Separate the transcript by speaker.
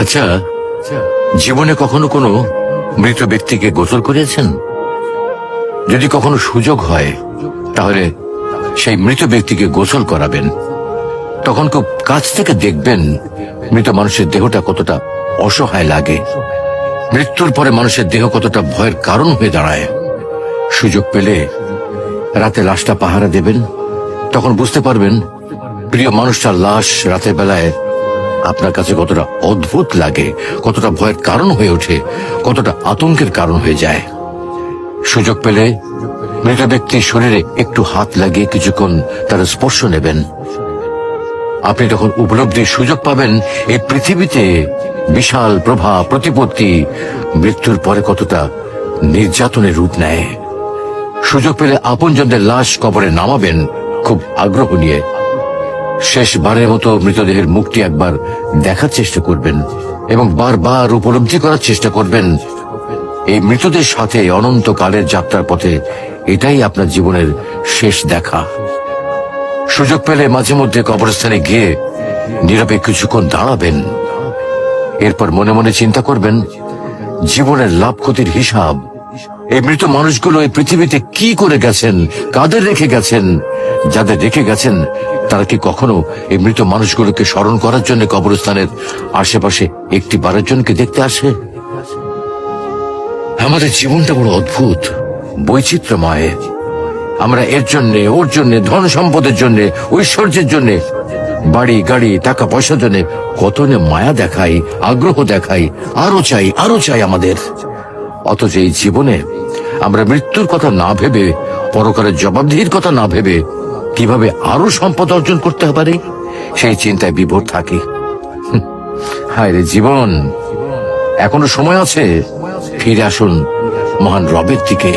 Speaker 1: আচ্ছা, জীবনে কখনো কোনো মৃত ব্যক্তিকে গোসল করিয়েছেন? যদি কখনো সুযোগ হয় তাহলে সেই মৃত ব্যক্তিকে গোসল করাবেন। তখন খুব কাছ থেকে দেখবেন মৃত মানুষের দেহটা কতটা অসহায় লাগে, মৃত্যুর পরে মানুষের দেহ কতটা ভয়ের কারণ হয়ে দাঁড়ায়। সুযোগ পেলে রাতে লাশটা পাহারা দেবেন, তখন বুঝতে পারবেন প্রিয় মানুষটার লাশ রাতের বেলায় আপনার কাছে কতটা অদ্ভুত লাগে, কতটা ভয়ের কারণ হয়ে ওঠে, কতটা আতঙ্কের কারণ হয়ে যায়। সুযোগ পেলে মৃত ব্যক্তির শরীরে একটু হাত লাগিয়ে কিছুক্ষণ তার স্পর্শ নেবেন। আপনি তখন উপলব্ধির সুযোগ পাবেন এই পৃথিবীতে বিশাল প্রভাব প্রতিপত্তি মৃত্যুর পরে কতটা নির্যাতনের রূপ নেয়। সুযোগ পেলে আপনজনদের লাশ কবরে নামাবেন খুব আগ্রহ নিয়ে। শেষবারের মতো মৃতদেহের মুখটি একবার দেখার চেষ্টা করবেন এবং বারবার উপলব্ধি করার চেষ্টা করবেন এই মৃতদের সাথে অনন্তকালের যাত্রার পথে এটাই আপনার জীবনের শেষ দেখা। সুযোগ পেলে মাঝে মধ্যে কবরস্থানে গিয়ে নীরবে কিছুক্ষণ দাঁড়াবেন। এরপর মনে মনে চিন্তা করবেন জীবনের লাভ ক্ষতির হিসাব। এই মৃত মানুষগুলো এই পৃথিবীতে কি করে গেছেন, কাদের রেখে গেছেন। যাদের রেখে গেছেন তারা কি কখনো এই মৃত মানুষগুলোকে স্মরণ করার জন্য কবরস্থানের আশেপাশে একটি বারের জনকে দেখতে আসে? আমাদের জীবনটা বড় অদ্ভুত, বৈচিত্র্যময়। আমরা এর জন্য ওর জন্য, ধন সম্পদের জন্য, ঐশ্বর্যের জন্য, বাড়ি গাড়ি টাকা পয়সার জন্য কত মায়া দেখাই, আগ্রহ দেখাই, আরো চাই আরো চাই আমাদের। অথচ এই জীবনে আমরা মৃত্যুর কথা না ভেবে, পরকালের জবাবদিহির কথা না ভেবে কিভাবে আরো সম্পদ অর্জন করতে পারি সেই চিন্তায় বিভোর থাকি। হায় রে জীবন, এখনো সময় আছে, ফিরে আসুন মহান রবের দিকে।